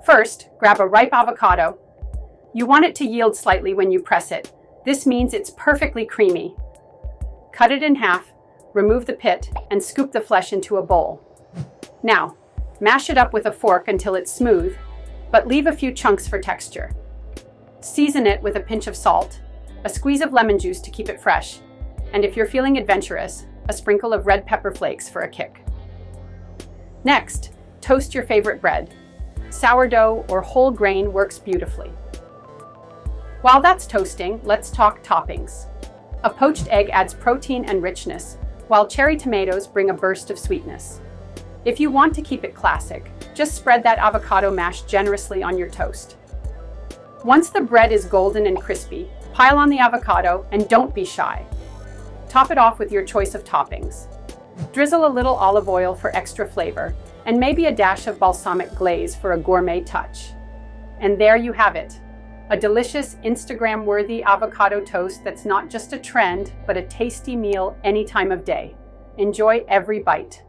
First, grab a ripe avocado. You want it to yield slightly when you press it. This means it's perfectly creamy. Cut it in half, remove the pit, and scoop the flesh into a bowl. Now, mash it up with a fork until it's smooth, but leave a few chunks for texture. Season it with a pinch of salt, a squeeze of lemon juice to keep it fresh, and if you're feeling adventurous, a sprinkle of red pepper flakes for a kick. Next, toast your favorite bread. Sourdough or whole grain works beautifully. While that's toasting, let's talk toppings. A poached egg adds protein and richness, while cherry tomatoes bring a burst of sweetness. If you want to keep it classic, just spread that avocado mash generously on your toast. Once the bread is golden and crispy, pile on the avocado and don't be shy. Top it off with your choice of toppings. Drizzle a little olive oil for extra flavor, and maybe a dash of balsamic glaze for a gourmet touch. And there you have it. A delicious, Instagram-worthy avocado toast that's not just a trend, but a tasty meal any time of day. Enjoy every bite.